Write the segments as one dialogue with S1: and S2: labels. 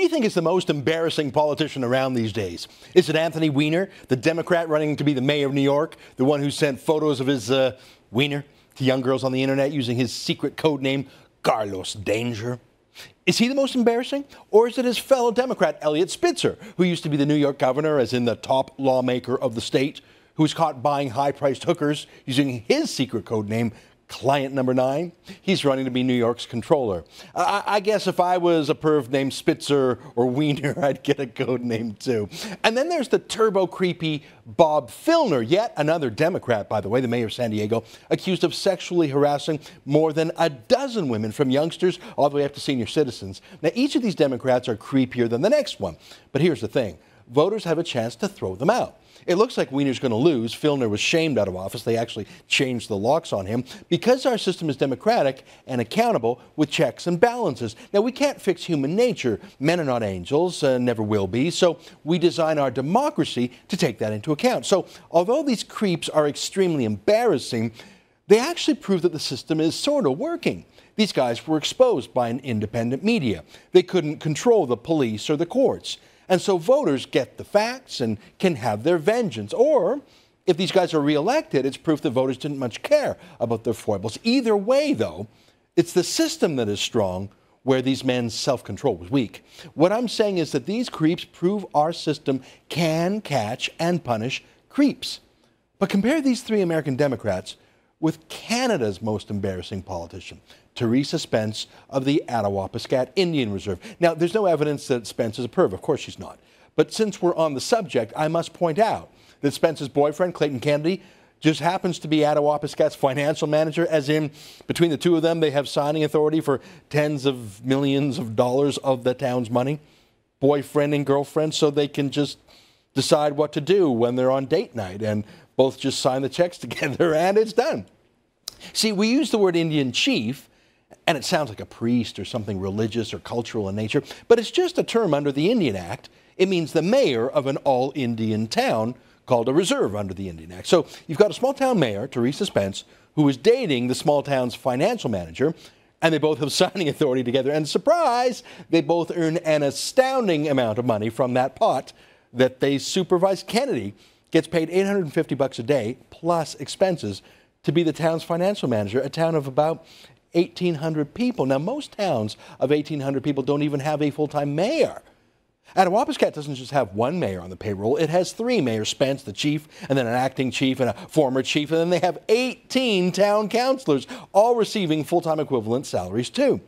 S1: do you think is the most embarrassing politician around these days? Is it Anthony Weiner, the Democrat running to be the mayor of New York, the one who sent photos of his wiener to young girls on the internet using his secret code name, Carlos Danger? Is he the most embarrassing? Or is it his fellow Democrat, Eliot Spitzer, who used to be the New York governor, as in the top lawmaker of the state, who was caught buying high-priced hookers using his secret code name, Client Number 9? He's running to be New York's controller. I guess if I was a perv named Spitzer or Wiener, I'd get a code name too. And then there's the turbo-creepy Bob Filner, yet another Democrat, by the way, the mayor of San Diego, accused of sexually harassing more than a dozen women, from youngsters all the way up to senior citizens. Now, each of these Democrats are creepier than the next one. But here's the thing. Voters have a chance to throw them out. It looks like Wiener's going to lose. Filner was shamed out of office. They actually changed the locks on him because our system is democratic and accountable with checks and balances. Now, we can't fix human nature. Men are not angels, never will be. So we design our democracy to take that into account. So although these creeps are extremely embarrassing, they actually prove that the system is sort of working. These guys were exposed by an independent media. They couldn't control the police or the courts. And so voters get the facts and can have their vengeance. Or, if these guys are reelected, it's proof that voters didn't much care about their foibles. Either way, though, it's the system that is strong where these men's self-control was weak. What I'm saying is that these creeps prove our system can catch and punish creeps. But compare these three American Democrats with Canada's most embarrassing politician, Theresa Spence of the Attawapiskat Indian Reserve. Now, there's no evidence that Spence is a perv. Of course she's not. But since we're on the subject, I must point out that Spence's boyfriend, Clayton Kennedy, just happens to be Attawapiskat's financial manager, as in, between the two of them, they have signing authority for tens of millions of dollars of the town's money. Boyfriend and girlfriend, so they can just decide what to do when they're on date night and both just sign the checks together and it's done. See, we use the word Indian chief, and it sounds like a priest or something religious or cultural in nature, but it's just a term under the Indian Act. It means the mayor of an all-Indian town called a reserve under the Indian Act. So you've got a small-town mayor, Theresa Spence, who is dating the small town's financial manager, and they both have signing authority together. And surprise, they both earn an astounding amount of money from that pot that they supervise. Kennedy gets paid $850 a day plus expenses to be the town's financial manager, a town of about 1,800 people. Now, most towns of 1,800 people don't even have a full-time mayor. Attawapiskat doesn't just have one mayor on the payroll. It has three: Mayor Spence, the chief, and then an acting chief and a former chief, and then they have 18 town councilors, all receiving full-time equivalent salaries too.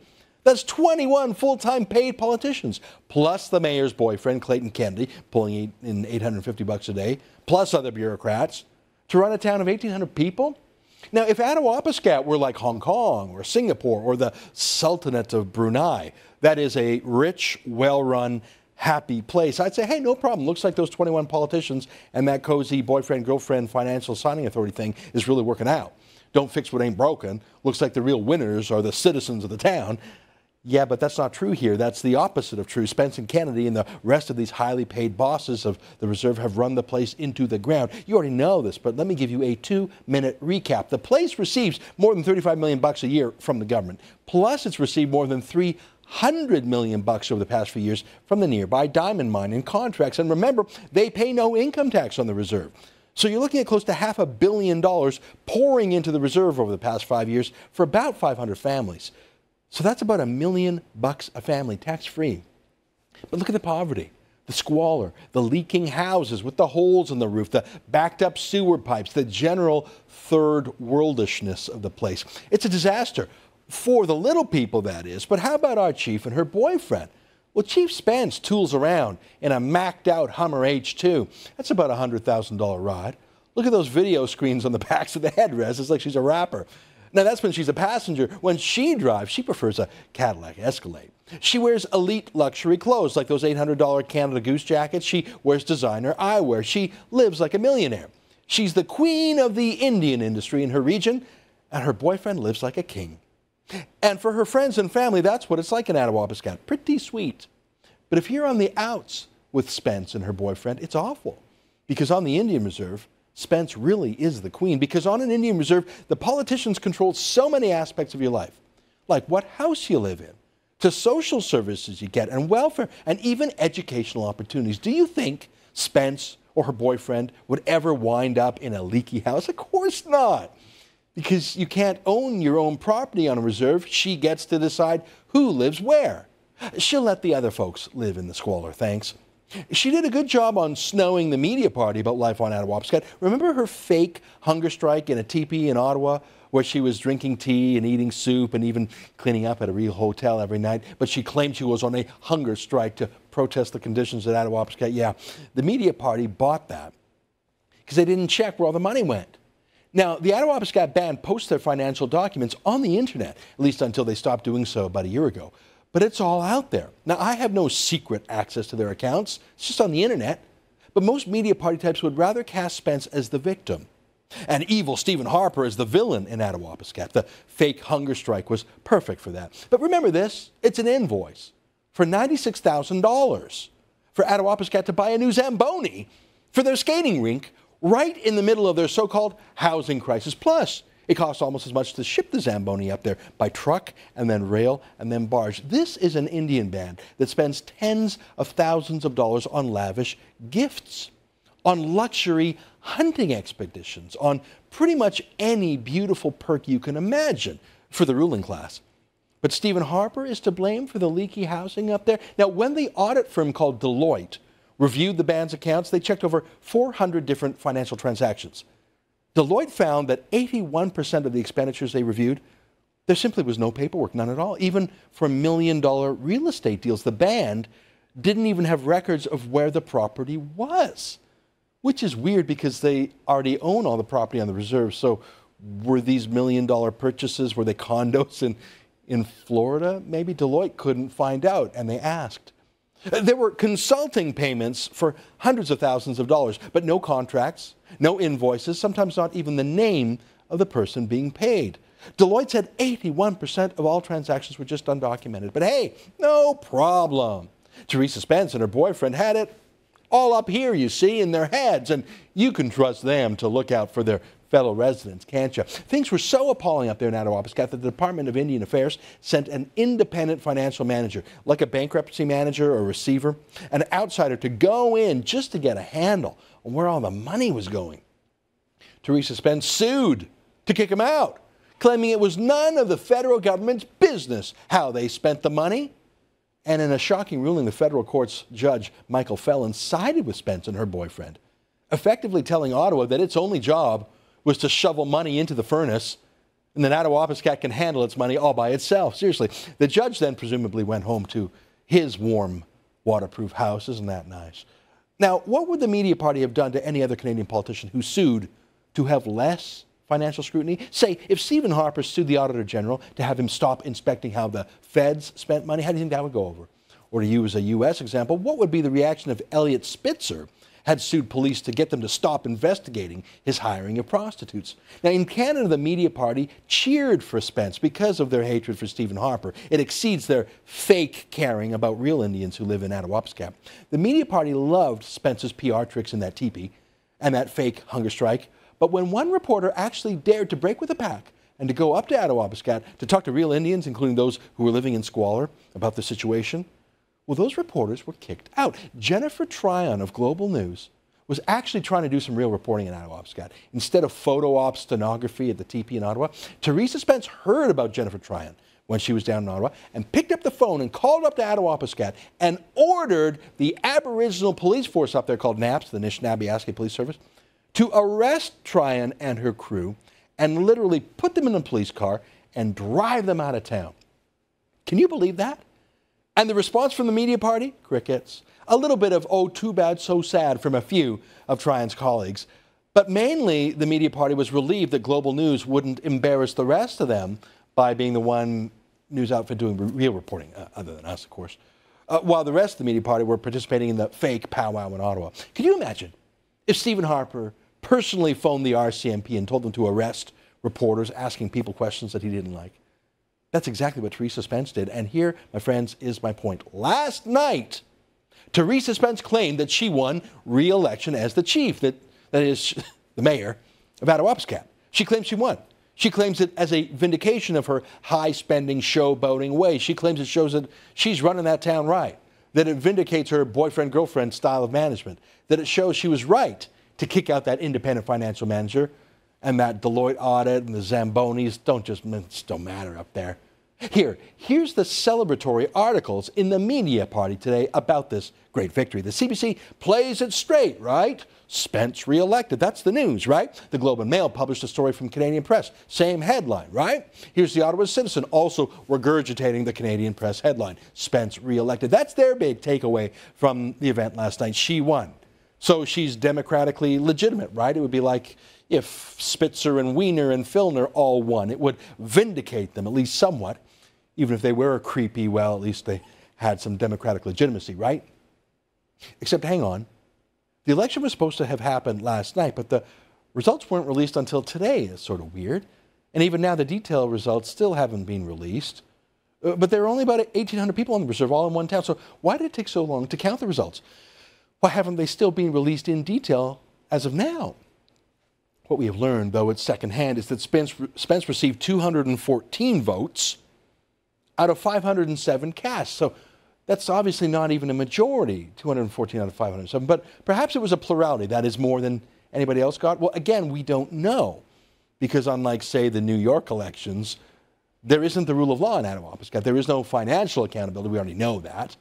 S1: That's 21 full-time paid politicians, plus the mayor's boyfriend, Clayton Kennedy, pulling in $850 a day, plus other bureaucrats, to run a town of 1,800 people. Now, if Attawapiskat were like Hong Kong or Singapore or the Sultanate of Brunei, that is a rich, well-run, happy place, I'd say, hey, no problem. Looks like those 21 politicians and that cozy boyfriend-girlfriend financial signing authority thing is really working out. Don't fix what ain't broken. Looks like the real winners are the citizens of the town. Yeah, but that's not true here. That's the opposite of true. Spence and Kennedy and the rest of these highly paid bosses of the reserve have run the place into the ground. You already know this, but let me give you a 2-minute recap. The place receives more than $35 million a year from the government. Plus, it's received more than $300 million over the past few years from the nearby diamond mine in contracts. And remember, they pay no income tax on the reserve. So you're looking at close to $500 million pouring into the reserve over the past 5 years for about 500 families. So that's about $1 million a family, tax-free. But look at the poverty, the squalor, the leaking houses with the holes in the roof, the backed-up sewer pipes, the general third-worldishness of the place. It's a disaster for the little people, that is. But how about our chief and her boyfriend? Well, Chief Spence tools around in a macked-out Hummer H2. That's about a $100,000 ride. Look at those video screens on the backs of the headrests. It's like she's a rapper. Now, that's when she's a passenger. When she drives, she prefers a Cadillac Escalade. She wears elite luxury clothes, like those $800 Canada Goose jackets. She wears designer eyewear. She lives like a millionaire. She's the queen of the Indian industry in her region, and her boyfriend lives like a king. And for her friends and family, that's what it's like in Attawapiskat. Pretty sweet. But if you're on the outs with Spence and her boyfriend, it's awful. Because on the Indian Reserve, Spence really is the queen, because on an Indian reserve, the politicians control so many aspects of your life, like what house you live in, to social services you get, and welfare, and even educational opportunities. Do you think Spence or her boyfriend would ever wind up in a leaky house? Of course not. Because you can't own your own property on a reserve. She gets to decide who lives where. She'll let the other folks live in the squalor, thanks. She did a good job on snowing the media party about life on Attawapiskat. Remember her fake hunger strike in a teepee in Ottawa, where she was drinking tea and eating soup and even cleaning up at a real hotel every night? But she claimed she was on a hunger strike to protest the conditions at Attawapiskat. Yeah, the media party bought that because they didn't check where all the money went. Now, the Attawapiskat band posts their financial documents on the internet, at least until they stopped doing so about a year ago. But it's all out there. Now, I have no secret access to their accounts. It's just on the internet. But most media party types would rather cast Spence as the victim and evil Stephen Harper as the villain in Attawapiskat. The fake hunger strike was perfect for that. But remember this, it's an invoice for $96,000 for Attawapiskat to buy a new Zamboni for their skating rink right in the middle of their so-called housing crisis. Plus, it costs almost as much to ship the Zamboni up there by truck and then rail and then barge. This is an Indian band that spends tens of thousands of dollars on lavish gifts, on luxury hunting expeditions, on pretty much any beautiful perk you can imagine for the ruling class. But Stephen Harper is to blame for the leaky housing up there. Now, when the audit firm called Deloitte reviewed the band's accounts, they checked over 400 different financial transactions. Deloitte found that 81% of the expenditures they reviewed, there simply was no paperwork, none at all. Even for $1 million real estate deals, the band didn't even have records of where the property was, which is weird because they already own all the property on the reserve. So were these $1 million purchases, were they condos in Florida? Maybe Deloitte couldn't find out, and they asked. There were consulting payments for hundreds of thousands of dollars, but no contracts, no invoices, sometimes not even the name of the person being paid. Deloitte said 81% of all transactions were just undocumented. But hey, no problem. Theresa Spence and her boyfriend had it all up here, you see, in their heads, and you can trust them to look out for their fellow residents, can't you? Things were so appalling up there in Attawapiskat that the Department of Indian Affairs sent an independent financial manager, like a bankruptcy manager or receiver, an outsider, to go in just to get a handle on where all the money was going. Theresa Spence sued to kick him out, claiming it was none of the federal government's business how they spent the money. And in a shocking ruling, the federal court's judge, Michael Fellon, sided with Spence and her boyfriend, effectively telling Ottawa that its only job was to shovel money into the furnace, and then Attawapiskat can handle its money all by itself. Seriously. The judge then presumably went home to his warm, waterproof house. Isn't that nice? Now, what would the media party have done to any other Canadian politician who sued to have less financial scrutiny? Say, if Stephen Harper sued the Auditor General to have him stop inspecting how the feds spent money, how do you think that would go over? Or to use a U.S. example, what would be the reaction if Eliot Spitzer had sued police to get them to stop investigating his hiring of prostitutes? Now, in Canada, the media party cheered for Spence because of their hatred for Stephen Harper. It exceeds their fake caring about real Indians who live in Attawapiskat. The media party loved Spence's PR tricks in that teepee and that fake hunger strike. But when one reporter actually dared to break with the pack and to go up to Attawapiskat to talk to real Indians, including those who were living in squalor, about the situation, well, those reporters were kicked out. Jennifer Tryon of Global News was actually trying to do some real reporting in Attawapiskat. Instead of photo op stenography at the teepee in Ottawa, Theresa Spence heard about Jennifer Tryon when she was down in Ottawa and picked up the phone and called up to Attawapiskat and ordered the Aboriginal police force up there called NAPS, the Anishinaabe Police Service, to arrest Tryon and her crew and literally put them in a police car and drive them out of town. Can you believe that? And the response from the media party? Crickets. A little bit of, oh, too bad, so sad from a few of Tryon's colleagues. But mainly, the media party was relieved that Global News wouldn't embarrass the rest of them by being the one news outfit doing real reporting, other than us, of course, while the rest of the media party were participating in the fake powwow in Ottawa. Can you imagine if Stephen Harper personally phoned the RCMP and told them to arrest reporters asking people questions that he didn't like? That's exactly what Theresa Spence did. And here, my friends, is my point. Last night, Theresa Spence claimed that she won re-election as the chief, that is, the mayor of Attawapiskat. She claimed she won. She claims it as a vindication of her high-spending, showboating ways. She claims it shows that she's running that town right, that it vindicates her boyfriend-girlfriend style of management, that it shows she was right to kick out that independent financial manager, and that Deloitte audit and the Zambonis don't matter up there. Here's the celebratory articles in the media party today about this great victory. The CBC plays it straight, right? Spence reelected. That's the news, right? The Globe and Mail published a story from Canadian Press. Same headline, right? Here's the Ottawa Citizen also regurgitating the Canadian Press headline. Spence reelected. That's their big takeaway from the event last night. She won. So she's democratically legitimate, right? It would be like if Spitzer and Wiener and Filner all won. It would vindicate them, at least somewhat. Even if they were creepy, well, at least they had some democratic legitimacy, right? Except, hang on. The election was supposed to have happened last night, but the results weren't released until today. It's sort of weird. And even now, the detailed results still haven't been released. But there are only about 1,800 people on the reserve, all in one town. So why did it take so long to count the results? Why haven't they still been released in detail as of now? What we have learned, though it's secondhand, is that Spence received 214 votes out of 507 cast. So that's obviously not even a majority, 214 out of 507. But perhaps it was a plurality. That is more than anybody else got. Well, again, we don't know. Because unlike, say, the New York elections, there isn't the rule of law in Attawapiskat. There is no financial accountability. We already know that.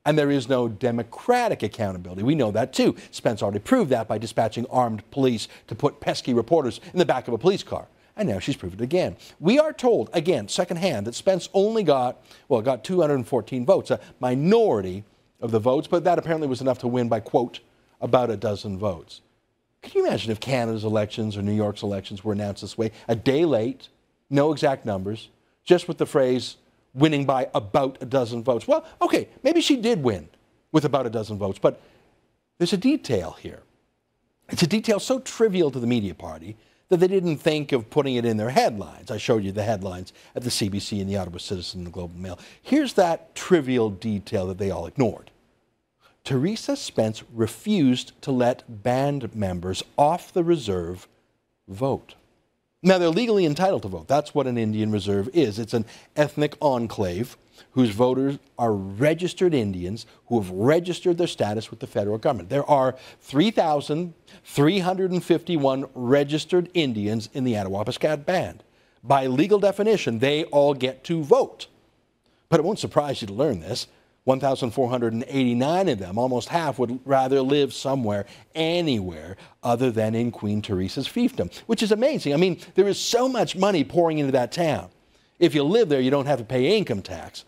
S1: And there is no democratic accountability. We know that, too. Spence already proved that by dispatching armed police to put pesky reporters in the back of a police car. And now she's proved it again. We are told, again, secondhand, that Spence only got 214 votes, a minority of the votes, but that apparently was enough to win by, quote, about a dozen votes. Can you imagine if Canada's elections or New York's elections were announced this way, a day late, no exact numbers, just with the phrase, winning by about a dozen votes? Well, okay, maybe she did win with about a dozen votes, but there's a detail here. It's a detail so trivial to the media party that they didn't think of putting it in their headlines. I showed you the headlines at the CBC and the Ottawa Citizen and the Globe and Mail. Here's that trivial detail that they all ignored. Theresa Spence refused to let band members off the reserve vote. Now, they're legally entitled to vote. That's what an Indian reserve is. It's an ethnic enclave whose voters are registered Indians who have registered their status with the federal government. There are 3,351 registered Indians in the Attawapiskat Band. By legal definition, they all get to vote. But it won't surprise you to learn this. 1,489 of them, almost half, would rather live somewhere, anywhere, other than in Queen Teresa's fiefdom, which is amazing. I mean, there is so much money pouring into that town. If you live there, you don't have to pay income tax.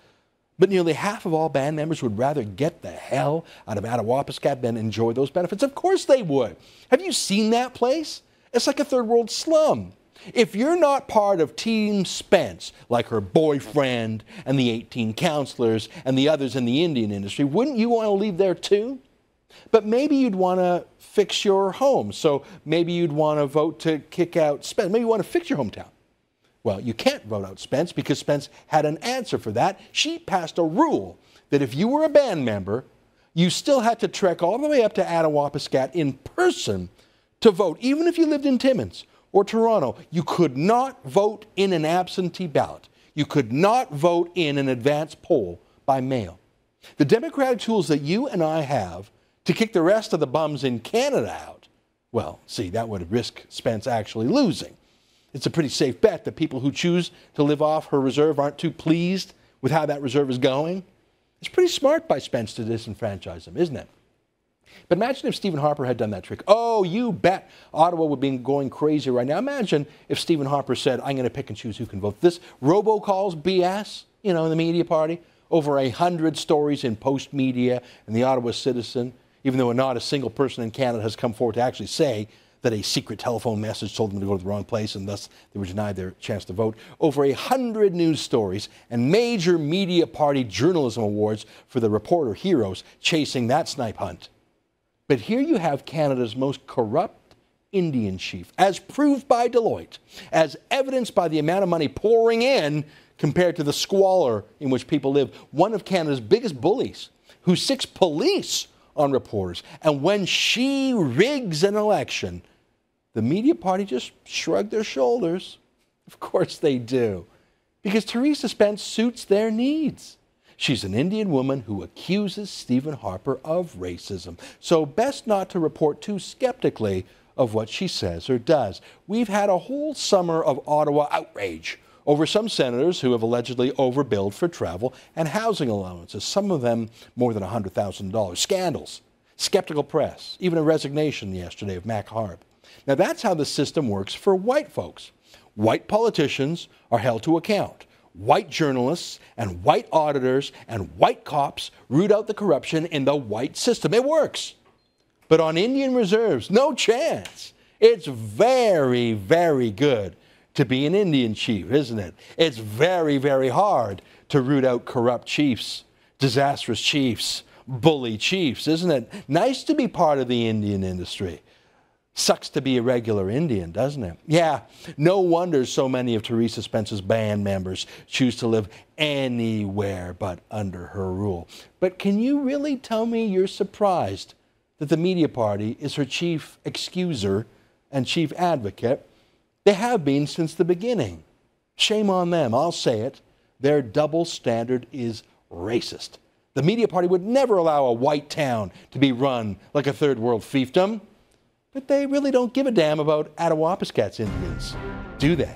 S1: But nearly half of all band members would rather get the hell out of Attawapiskat than enjoy those benefits. Of course they would. Have you seen that place? It's like a third world slum. If you're not part of Team Spence, like her boyfriend and the 18 counselors and the others in the Indian industry, wouldn't you want to leave there too? But maybe you'd want to fix your home. So maybe you'd want to vote to kick out Spence. Maybe you want to fix your hometown. Well, you can't vote out Spence because Spence had an answer for that. She passed a rule that if you were a band member, you still had to trek all the way up to Attawapiskat in person to vote. Even if you lived in Timmins or Toronto, you could not vote in an absentee ballot. You could not vote in an advance poll by mail. The democratic tools that you and I have to kick the rest of the bums in Canada out, well, see, that would risk Spence actually losing. It's a pretty safe bet that people who choose to live off her reserve aren't too pleased with how that reserve is going. It's pretty smart by Spence to disenfranchise them, isn't it? But imagine if Stephen Harper had done that trick. Oh, you bet Ottawa would be going crazy right now. Imagine if Stephen Harper said, I'm going to pick and choose who can vote. This robocalls BS, in the media party, over 100 stories in Post Media and the Ottawa Citizen, even though not a single person in Canada has come forward to actually say that a secret telephone message told them to go to the wrong place and thus they were denied their chance to vote. Over 100 news stories and major media party journalism awards for the reporter heroes chasing that snipe hunt. But here you have Canada's most corrupt Indian chief, as proved by Deloitte, as evidenced by the amount of money pouring in compared to the squalor in which people live. One of Canada's biggest bullies, who sicks police on reporters. And when she rigs an election, the media party just shrugged their shoulders. Of course they do. Because Theresa Spence suits their needs. She's an Indian woman who accuses Stephen Harper of racism. So best not to report too skeptically of what she says or does. We've had a whole summer of Ottawa outrage over some senators who have allegedly overbilled for travel and housing allowances, some of them more than $100,000. Scandals, skeptical press, even a resignation yesterday of Mac Harp. Now that's how the system works for white folks. White politicians are held to account. White journalists and white auditors and white cops root out the corruption in the white system. It works. But on Indian reserves, no chance. It's very, very good to be an Indian chief, isn't it? It's very, very hard to root out corrupt chiefs, disastrous chiefs, bully chiefs, isn't it? Nice to be part of the Indian industry. Sucks to be a regular Indian, doesn't it? Yeah, no wonder so many of Theresa Spence's band members choose to live anywhere but under her rule. But can you really tell me you're surprised that the media party is her chief excuser and chief advocate? They have been since the beginning. Shame on them, I'll say it. Their double standard is racist. The media party would never allow a white town to be run like a third world fiefdom. But they really don't give a damn about Attawapiskat Indians, do they?